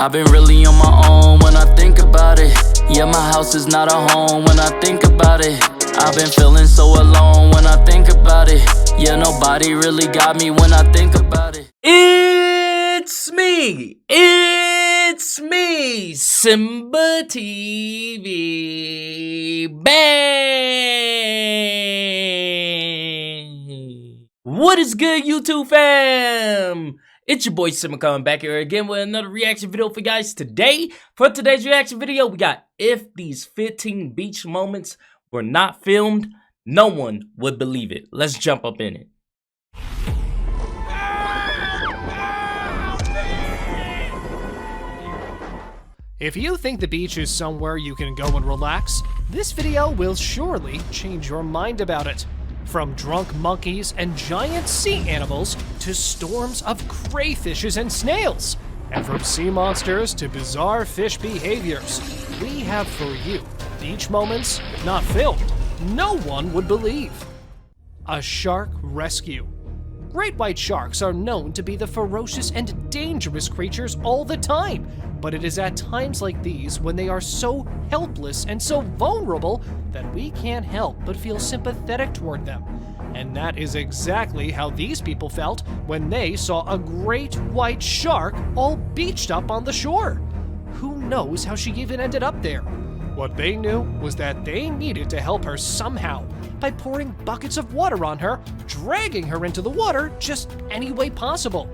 I've been really on my own when I think about it. Yeah, my house is not a home when I think about it. I've been feeling so alone when I think about it. Yeah, nobody really got me when I think about it. It's me, SimbaTv. Bang! What is good, YouTube fam? It's your boy Simba coming back here again with another reaction video for you guys today. For today's reaction video, we got if these 15 beach moments were not filmed, no one would believe it. Let's jump up in it. If you think the beach is somewhere you can go and relax, this video will surely change your mind about it. From drunk monkeys and giant sea animals to storms of crayfishes and snails, and from sea monsters to bizarre fish behaviors, we have for you beach moments, if not filmed, no one would believe. A shark rescue. Great white sharks are known to be the ferocious and dangerous creatures all the time, but it is at times like these when they are so helpless and so vulnerable that we can't help but feel sympathetic toward them. And that is exactly how these people felt when they saw a great white shark all beached up on the shore. Who knows how she even ended up there? What they knew was that they needed to help her somehow by pouring buckets of water on her, dragging her into the water just any way possible.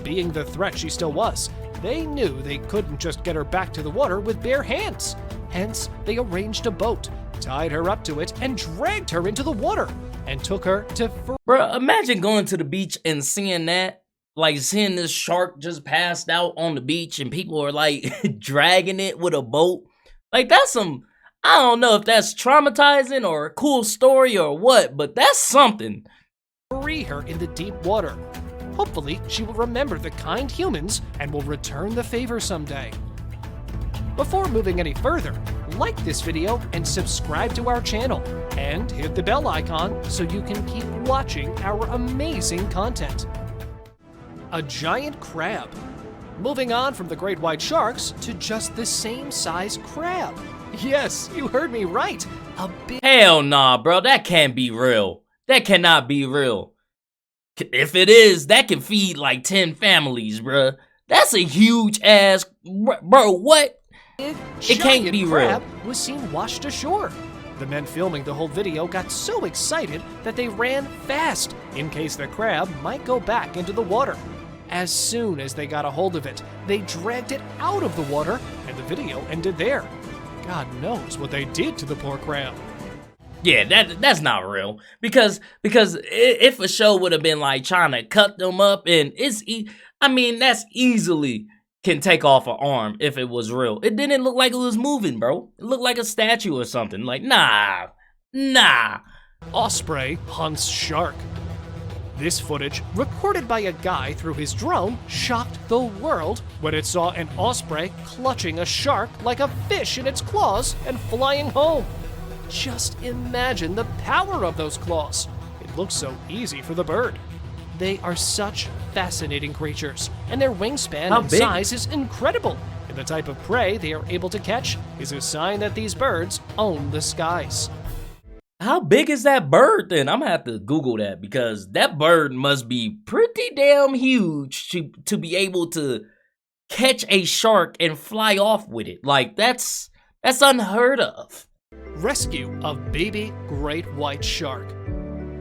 Being the threat she still was, they knew they couldn't just get her back to the water with bare hands. Hence, they arranged a boat, tied her up to it, and dragged her into the water, and took her to... Bro, imagine going to the beach and seeing that. Like, seeing this shark just passed out on the beach and people are, like, dragging it with a boat. Like, that's some... I don't know if that's traumatizing or a cool story or what, but that's something. Free her in the deep water. Hopefully, she will remember the kind humans and will return the favor someday. Before moving any further, like this video and subscribe to our channel, and hit the bell icon so you can keep watching our amazing content. A giant crab. Moving on from the great white sharks to just the same size crab. Yes, you heard me right. A big... Hell nah, bro. That can't be real. That cannot be real. If it is, that can feed like 10 families, bro. That's a huge ass... Bro, what? It can't be real. Was seen washed ashore. The men filming the whole video got so excited that they ran fast in case the crab might go back into the water. As soon as they got a hold of it, they dragged it out of the water, and the video ended there. God knows what they did to the poor crab. Yeah, that's not real. Because if a show would have been like trying to cut them up, and I mean, that's easily can take off an arm if it was real. It didn't look like it was moving, bro. It looked like a statue or something. Like, nah. Osprey hunts shark. This footage, recorded by a guy through his drone, shocked the world when it saw an osprey clutching a shark like a fish in its claws and flying home. Just imagine the power of those claws. It looks so easy for the bird. They are such fascinating creatures, and their wingspan and size is incredible. And the type of prey they are able to catch is a sign that these birds own the skies. How big is that bird then? I'm gonna have to Google that because that bird must be pretty damn huge to be able to catch a shark and fly off with it. Like, that's unheard of. Rescue of baby great white shark.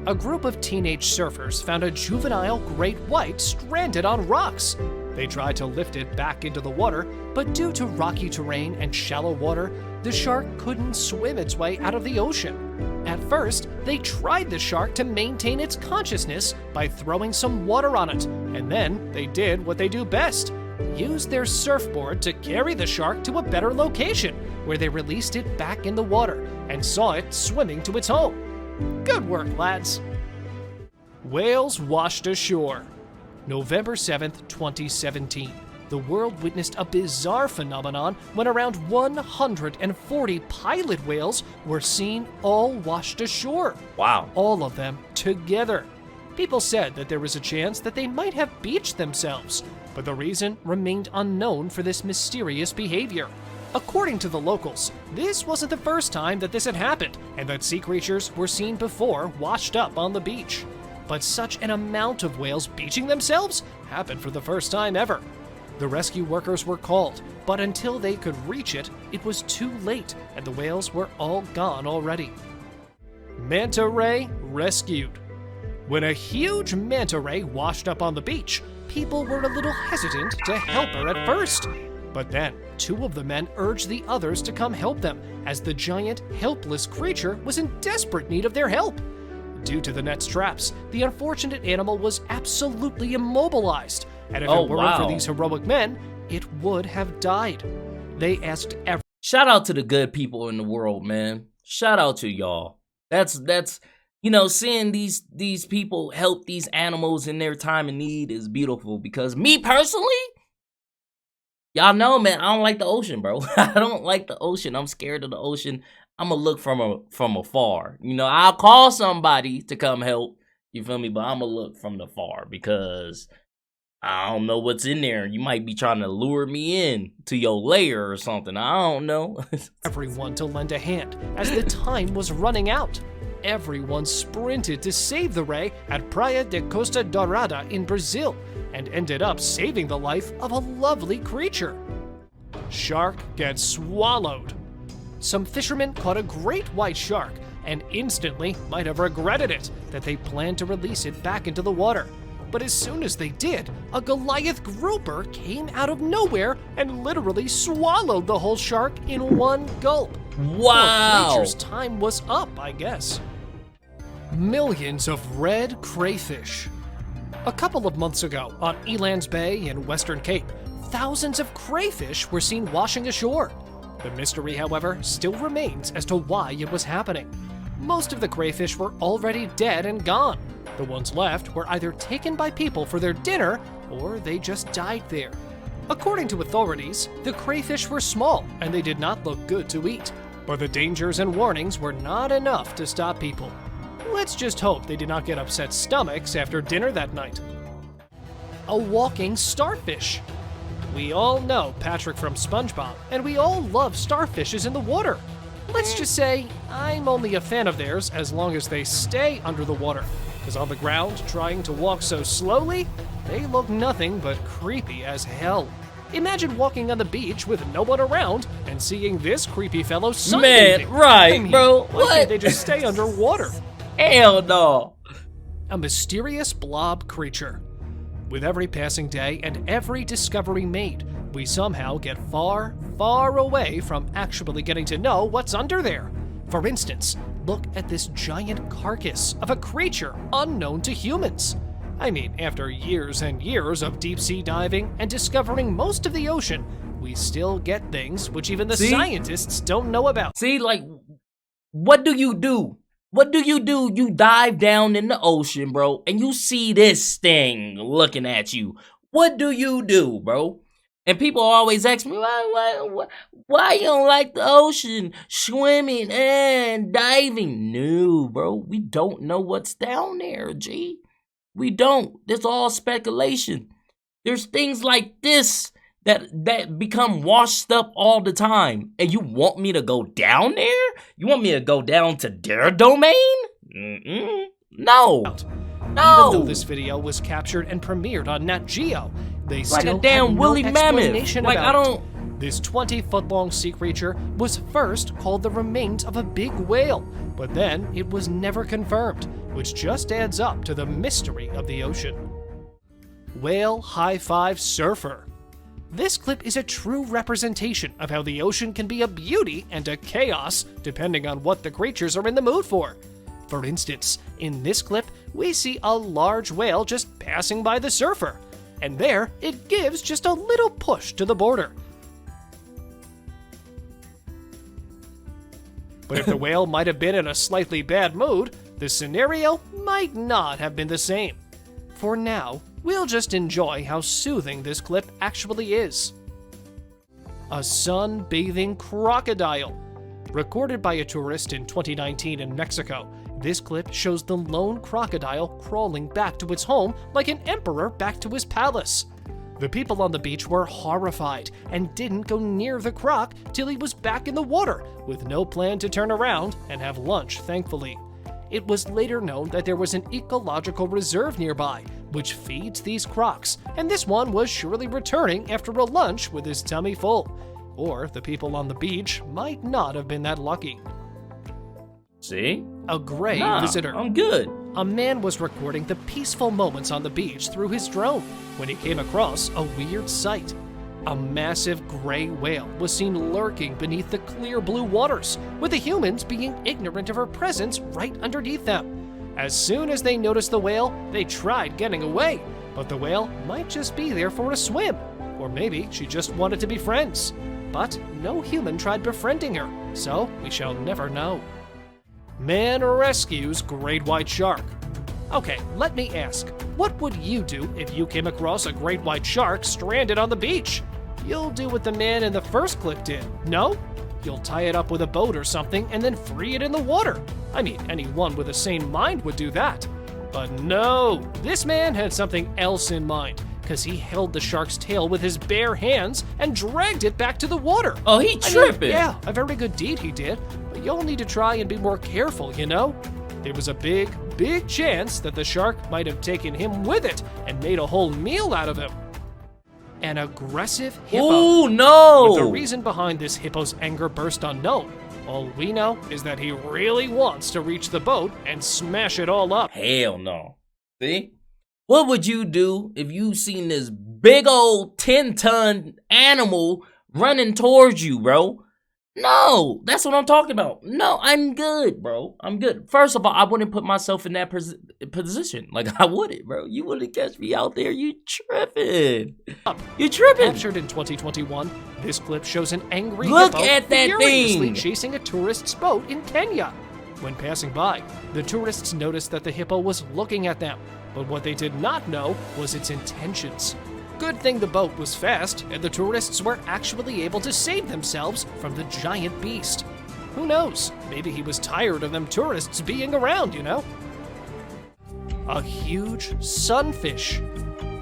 A group of teenage surfers found a juvenile great white stranded on rocks. They tried to lift it back into the water, but due to rocky terrain and shallow water, the shark couldn't swim its way out of the ocean. At first, they tried the shark to maintain its consciousness by throwing some water on it, and then they did what they do best. Used their surfboard to carry the shark to a better location, where they released it back in the water and saw it swimming to its home. Good work, lads. Whales washed ashore. November 7th, 2017. The world witnessed a bizarre phenomenon when around 140 pilot whales were seen all washed ashore. Wow. All of them together. People said that there was a chance that they might have beached themselves, but the reason remained unknown for this mysterious behavior. According to the locals, this wasn't the first time that this had happened, and that sea creatures were seen before washed up on the beach. But such an amount of whales beaching themselves happened for the first time ever. The rescue workers were called, but until they could reach it, it was too late, and the whales were all gone already. Manta Ray rescued. When a huge manta ray washed up on the beach, people were a little hesitant to help her at first. But then, two of the men urged the others to come help them, as the giant, helpless creature was in desperate need of their help. Due to the net's traps, the unfortunate animal was absolutely immobilized, and if it weren't for these heroic men, it would have died. They asked everyone. Shout out to the good people in the world, man. Shout out to y'all. That's you know, seeing these people help these animals in their time of need is beautiful, because me personally, y'all know, man, I don't like the ocean, bro. I don't like the ocean. I'm scared of the ocean. I'm gonna look from afar. You know, I'll call somebody to come help, you feel me? But I'm gonna look from afar, because I don't know what's in there. You might be trying to lure me in to your lair or something. I don't know. Everyone to lend a hand, as the time was running out. Everyone sprinted to save the ray at Praia de Costa Dourada in Brazil, and ended up saving the life of a lovely creature. Shark gets swallowed. Some fishermen caught a great white shark and instantly might have regretted it that they planned to release it back into the water. But as soon as they did, a Goliath grouper came out of nowhere and literally swallowed the whole shark in one gulp. Wow! Poor creature's time was up, I guess. Millions of red crayfish. A couple of months ago, on Elands Bay in Western Cape, thousands of crayfish were seen washing ashore. The mystery, however, still remains as to why it was happening. Most of the crayfish were already dead and gone. The ones left were either taken by people for their dinner, or they just died there. According to authorities, the crayfish were small and they did not look good to eat. But the dangers and warnings were not enough to stop people. Let's just hope they did not get upset stomachs after dinner that night. A walking starfish. We all know Patrick from SpongeBob, and we all love starfishes in the water. Let's just say I'm only a fan of theirs as long as they stay under the water, because on the ground, trying to walk so slowly, they look nothing but creepy as hell. Imagine walking on the beach with no one around and seeing this creepy fellow sunbathing. Man, right, I mean, bro. Why can't they just stay underwater? Hell no. A mysterious blob creature. With every passing day and every discovery made, we somehow get far, far away from actually getting to know what's under there. For instance, look at this giant carcass of a creature unknown to humans. I mean, after years and years of deep-sea diving and discovering most of the ocean, we still get things which even the scientists don't know about. See, like, what do you do? What do? You dive down in the ocean, bro, and you see this thing looking at you. What do you do, bro? And people always ask me, why you don't like the ocean, swimming and diving? No, bro, we don't know what's down there, G. We don't. It's all speculation. There's things like this that become washed up all the time. And you want me to go down there? You want me to go down to their domain? No. No. Even though this video was captured and premiered on Nat Geo, they still like a damn had woolly no mammoth. explanation Like, about I don't... it. This 20-foot-long sea creature was first called the remains of a big whale, but then it was never confirmed, which just adds up to the mystery of the ocean. Whale High Five Surfer. This clip is a true representation of how the ocean can be a beauty and a chaos depending on what the creatures are in the mood for. For instance, in this clip, we see a large whale just passing by the surfer, and there it gives just a little push to the border. But if the whale might have been in a slightly bad mood, the scenario might not have been the same. For now, we'll just enjoy how soothing this clip actually is. A sunbathing crocodile. Recorded by a tourist in 2019 in Mexico, this clip shows the lone crocodile crawling back to its home like an emperor back to his palace. The people on the beach were horrified and didn't go near the croc till he was back in the water, with no plan to turn around and have lunch, thankfully. It was later known that there was an ecological reserve nearby, which feeds these crocs, and this one was surely returning after a lunch with his tummy full. Or the people on the beach might not have been that lucky. See? A gray visitor. I'm good. A man was recording the peaceful moments on the beach through his drone when he came across a weird sight. A massive gray whale was seen lurking beneath the clear blue waters, with the humans being ignorant of her presence right underneath them. As soon as they noticed the whale, they tried getting away, but the whale might just be there for a swim, or maybe she just wanted to be friends. But no human tried befriending her, so we shall never know. Man rescues great white shark. Okay, let me ask, what would you do if you came across a great white shark stranded on the beach? You'll do what the man in the first clip did, no? You'll tie it up with a boat or something and then free it in the water. I mean, anyone with a sane mind would do that. But no, this man had something else in mind, because he held the shark's tail with his bare hands and dragged it back to the water. Oh, he tripping. Yeah, a very good deed he did, but you'll need to try and be more careful, you know? There was a big chance that the shark might have taken him with it and made a whole meal out of him. An aggressive hippo. Oh, no! With the reason behind this hippo's anger burst unknown, all we know is that he really wants to reach the boat and smash it all up. Hell no. See? What would you do if you seen this big old 10-ton animal running towards you, bro? No, that's what I'm talking about. No, I'm good, bro. I'm good. First of all, I wouldn't put myself in that position. Like, I wouldn't, bro. You wouldn't catch me out there. You tripping. You tripping. Captured in 2021, this clip shows an angry Look hippo at that furiously thing. chasing a tourist's boat in Kenya. When passing by, the tourists noticed that the hippo was looking at them, but what they did not know was its intentions. Good thing the boat was fast, and the tourists were actually able to save themselves from the giant beast. Who knows? Maybe he was tired of them tourists being around, you know? A huge sunfish.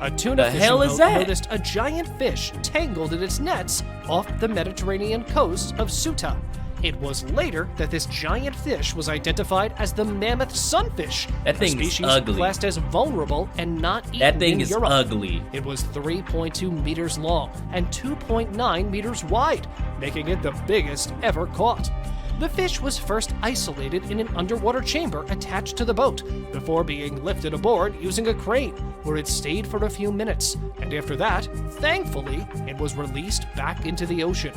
A tuna The fishing hell is boat that? noticed a giant fish tangled in its nets off the Mediterranean coast of Ceuta. It was later that this giant fish was identified as the mammoth sunfish, That thing a is species ugly. classed as vulnerable and not eaten That thing in is Europe. ugly. It was 3.2 meters long and 2.9 meters wide, making it the biggest ever caught. The fish was first isolated in an underwater chamber attached to the boat, before being lifted aboard using a crane, where it stayed for a few minutes, and after that, thankfully, it was released back into the ocean.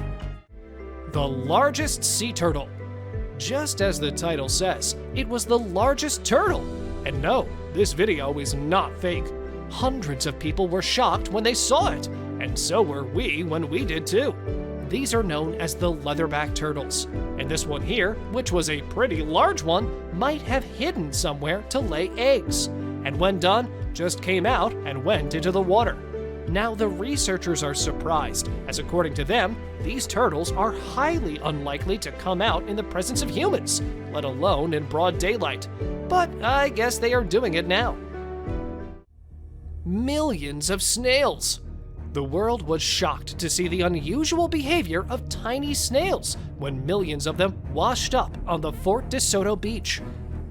The largest sea turtle. Just as the title says, it was the largest turtle. And no, this video is not fake. Hundreds of people were shocked when they saw it, and so were we when we did too. These are known as the leatherback turtles, and this one here, which was a pretty large one, might have hidden somewhere to lay eggs, and when done, just came out and went into the water. Now the researchers are surprised, as according to them, these turtles are highly unlikely to come out in the presence of humans, let alone in broad daylight. But I guess they are doing it now. Millions of snails. The world was shocked to see the unusual behavior of tiny snails when millions of them washed up on the Fort de Soto beach.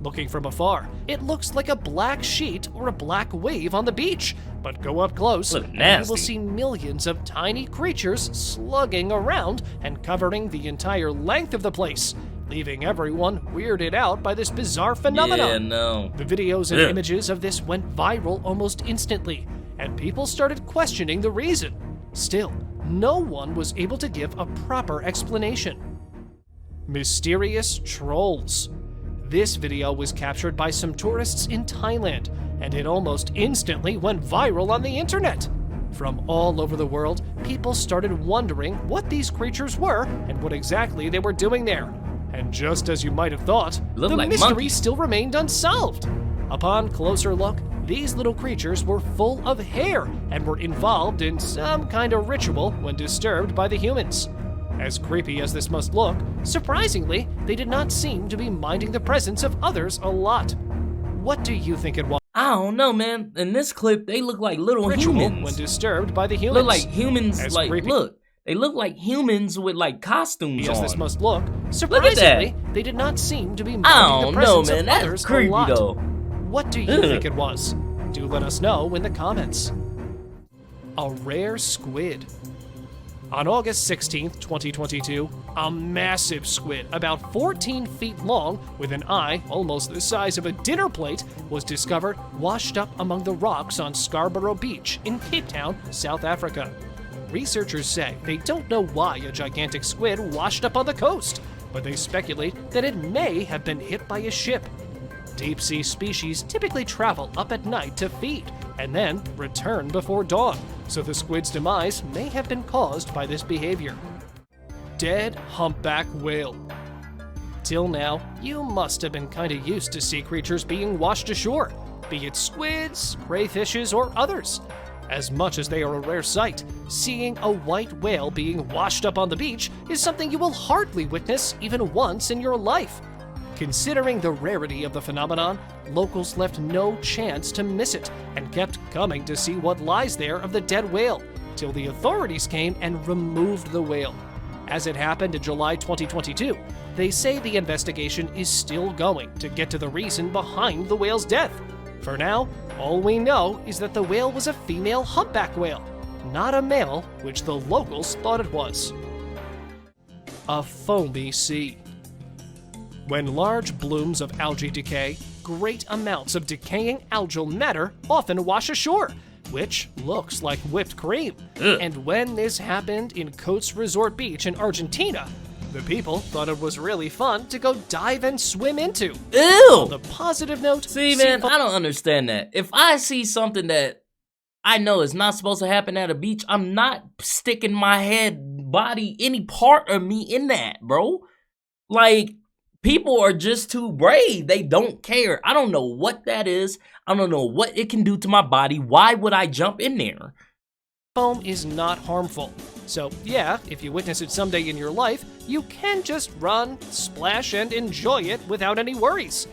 Looking from afar, it looks like a black sheet or a black wave on the beach, but go up close Look and nasty. you will see millions of tiny creatures slugging around and covering the entire length of the place, leaving everyone weirded out by this bizarre phenomenon. Yeah, no. The videos and Ugh. images of this went viral almost instantly, and people started questioning the reason. Still, no one was able to give a proper explanation. Mysterious trolls. This video was captured by some tourists in Thailand, and it almost instantly went viral on the internet. From all over the world, people started wondering what these creatures were and what exactly they were doing there. And just as you might have thought, Look the like mystery monkeys. still remained unsolved. Upon closer look, these little creatures were full of hair and were involved in some kind of ritual when disturbed by the humans. As creepy as this must look, surprisingly, they did not seem to be minding the presence of others a lot. What do you think it was? I don't know, man. In this clip, they look like little Ritual humans. when disturbed by the humans. Look like humans, As like, creepy. look. They look like humans with, like, costumes As on. this must look, surprisingly, they did not seem to be minding I don't the know, presence man. of That's others a creepy, lot. though. What do you think it was? Do let us know in the comments. A rare squid. On August 16th, 2022, a massive squid, about 14 feet long, with an eye almost the size of a dinner plate, was discovered washed up among the rocks on Scarborough Beach in Cape Town, South Africa. Researchers say they don't know why a gigantic squid washed up on the coast, but they speculate that it may have been hit by a ship. Deep-sea species typically travel up at night to feed, and then return before dawn, so the squid's demise may have been caused by this behavior. Dead humpback whale. Till now, you must have been kinda used to sea creatures being washed ashore, be it squids, crayfishes, or others. As much as they are a rare sight, seeing a white whale being washed up on the beach is something you will hardly witness even once in your life. Considering the rarity of the phenomenon, locals left no chance to miss it and kept coming to see what lies there of the dead whale, till the authorities came and removed the whale. As it happened in July 2022, they say the investigation is still going to get to the reason behind the whale's death. For now, all we know is that the whale was a female humpback whale, not a male, which the locals thought it was. A foamy sea. When large blooms of algae decay, great amounts of decaying algal matter often wash ashore, which looks like whipped cream. And when this happened in Coats Resort Beach in Argentina, the people thought it was really fun to go dive and swim into. Ew! On the positive note, See, man, I don't understand that. If I see something that I know is not supposed to happen at a beach, I'm not sticking my head, body, any part of me in that, bro. Like, people are just too brave. They don't care. I don't know what that is. I don't know what it can do to my body. Why would I jump in there? Foam is not harmful. So yeah, if you witness it someday in your life, you can just run, splash, and enjoy it without any worries.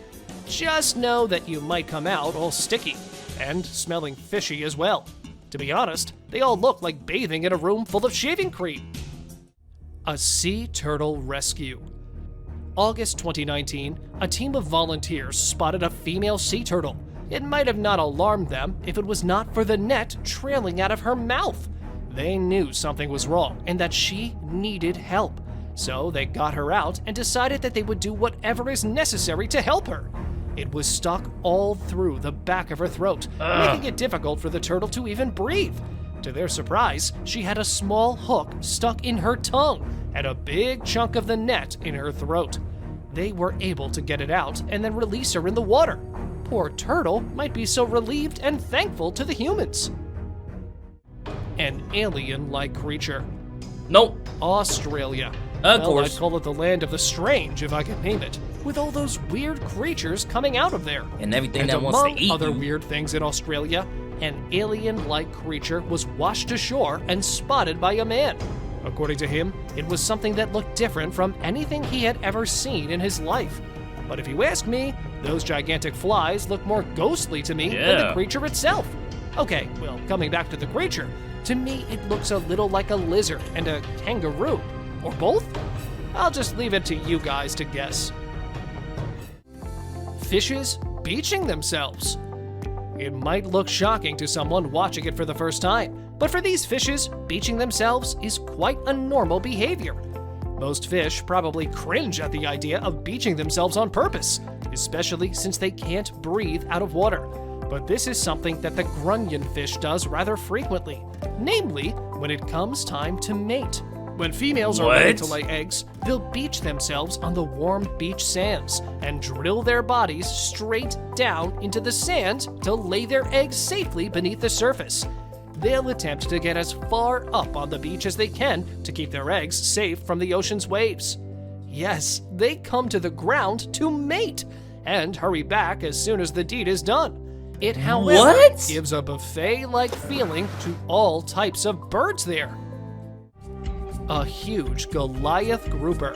Just know that you might come out all sticky, and smelling fishy as well. To be honest, they all look like bathing in a room full of shaving cream. A sea turtle rescue. August 2019, a team of volunteers spotted a female sea turtle. It might have not alarmed them if it was not for the net trailing out of her mouth. They knew something was wrong and that she needed help. So they got her out and decided that they would do whatever is necessary to help her. It was stuck all through the back of her throat, making it difficult for the turtle to even breathe. To their surprise, she had a small hook stuck in her tongue and a big chunk of the net in her throat. They were able to get it out and then release her in the water. Poor turtle might be so relieved and thankful to the humans. An alien-like creature. Nope. Australia. Of Well, course. I'd call it the land of the strange if I could name it, with all those weird creatures coming out of there. And everything And that wants among to eat other you. weird things in Australia, an alien-like creature was washed ashore and spotted by a man. According to him, it was something that looked different from anything he had ever seen in his life. But if you ask me, those gigantic flies look more ghostly to me than the Yeah. creature itself. Okay, well, coming back to the creature, to me it looks a little like a lizard and a kangaroo. Or both? I'll just leave it to you guys to guess. Fishes beaching themselves. It might look shocking to someone watching it for the first time, but for these fishes, beaching themselves is quite a normal behavior. Most fish probably cringe at the idea of beaching themselves on purpose, especially since they can't breathe out of water. But this is something that the grunion fish does rather frequently, namely when it comes time to mate. When females are ready to lay eggs, they'll beach themselves on the warm beach sands and drill their bodies straight down into the sand to lay their eggs safely beneath the surface. They'll attempt to get as far up on the beach as they can to keep their eggs safe from the ocean's waves. Yes, they come to the ground to mate and hurry back as soon as the deed is done. It, however, gives a buffet-like feeling to all types of birds there. A huge Goliath grouper.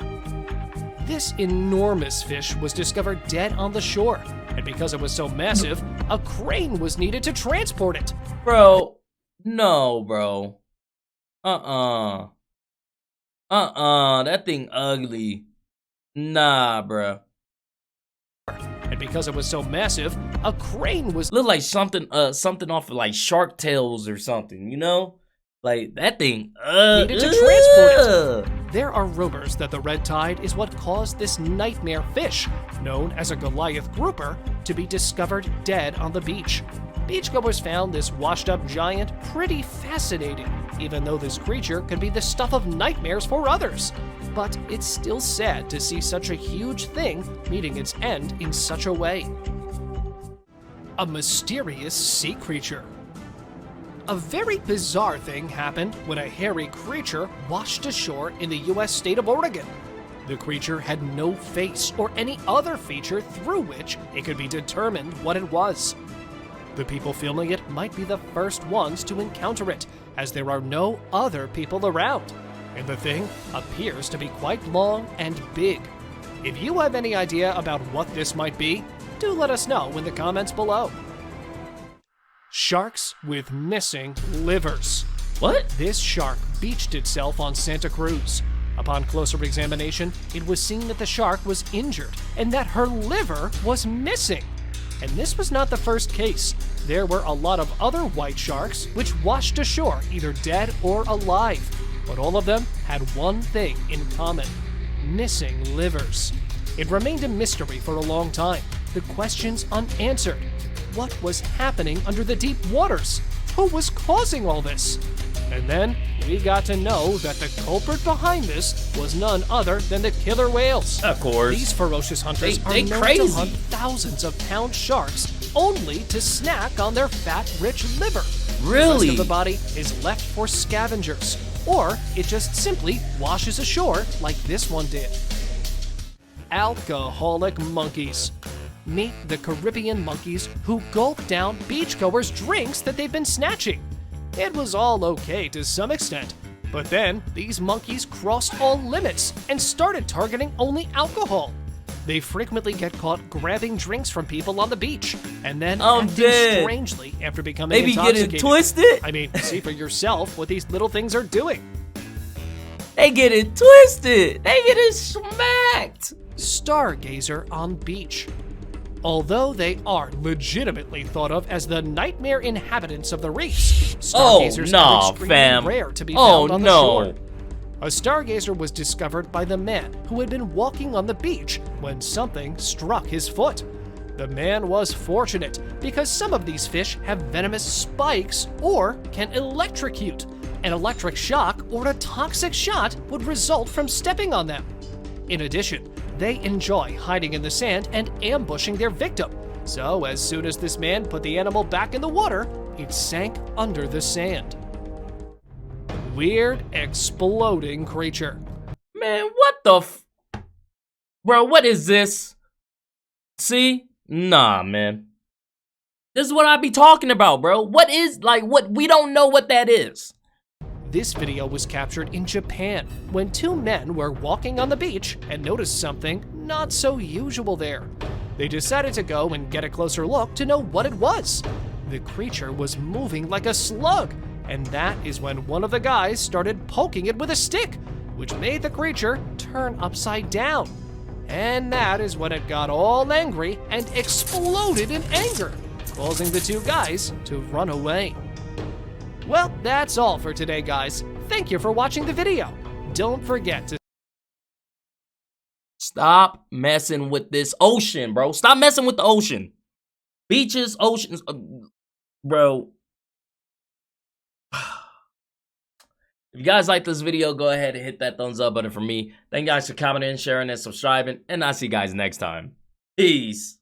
This enormous fish was discovered dead on the shore, And because it was so massive, a crane was needed to transport it. Bro, no, bro. That thing ugly. Nah, bro. And because it was so massive, a crane was Look like something off of like Shark Tales or something, you know? Like that thing needed to transport it. There are rumors that the red tide is what caused this nightmare fish, known as a Goliath grouper, to be discovered dead on the beach. Beachgoers found this washed-up giant pretty fascinating, even though this creature could be the stuff of nightmares for others. But it's still sad to see such a huge thing meeting its end in such a way. A mysterious sea creature. A very bizarre thing happened when a hairy creature washed ashore in the US state of Oregon. The creature had no face or any other feature through which it could be determined what it was. The people filming it might be the first ones to encounter it, as there are no other people around, and the thing appears to be quite long and big. If you have any idea about what this might be, do let us know in the comments below. Sharks with missing livers. What? This shark beached itself on Santa Cruz. Upon closer examination, it was seen that the shark was injured and that her liver was missing. And this was not the first case. There were a lot of other white sharks which washed ashore either dead or alive. But all of them had one thing in common: missing livers. It remained a mystery for a long time, the questions unanswered. What was happening under the deep waters? Who was causing all this? And then we got to know that the culprit behind this was none other than the killer whales. Of course. These ferocious hunters are known crazy. to hunt thousands of pound sharks only to snack on their fat-rich liver. Really? The rest of the body is left for scavengers, or it just simply washes ashore like this one did. Alcoholic monkeys. Meet the Caribbean monkeys who gulp down beachgoers' drinks that they've been snatching. It was all okay to some extent, but then these monkeys crossed all limits and started targeting only alcohol. They frequently get caught grabbing drinks from people on the beach, and then acting strangely after becoming intoxicated. They be getting twisted? I mean, see for yourself what these little things are doing. They get it twisted. They get it smacked. Stargazer on beach. Although they are legitimately thought of as the nightmare inhabitants of the reefs, stargazers are extremely rare to be found on the shore. A stargazer was discovered by the man who had been walking on the beach when something struck his foot. The man was fortunate because some of these fish have venomous spikes or can electrocute. An electric shock or a toxic shot would result from stepping on them. In addition, they enjoy hiding in the sand and ambushing their victim. So as soon as this man put the animal back in the water, it sank under the sand. Weird exploding creature. Man, what the Bro, what is this? See? Nah, man. This is what I be talking about, bro. What we don't know what that is. This video was captured in Japan when two men were walking on the beach and noticed something not so usual there. They decided to go and get a closer look to know what it was. The creature was moving like a slug, and that is when one of the guys started poking it with a stick, which made the creature turn upside down. And that is when it got all angry and exploded in anger, causing the two guys to run away. Well, that's all for today, guys. Thank you for watching the video. Don't forget to stop messing with this ocean, bro. Stop messing with the ocean. Beaches, oceans, bro. If you guys like this video, go ahead and hit that thumbs up button for me. Thank you guys for commenting, sharing, and subscribing, and I'll see you guys next time. Peace.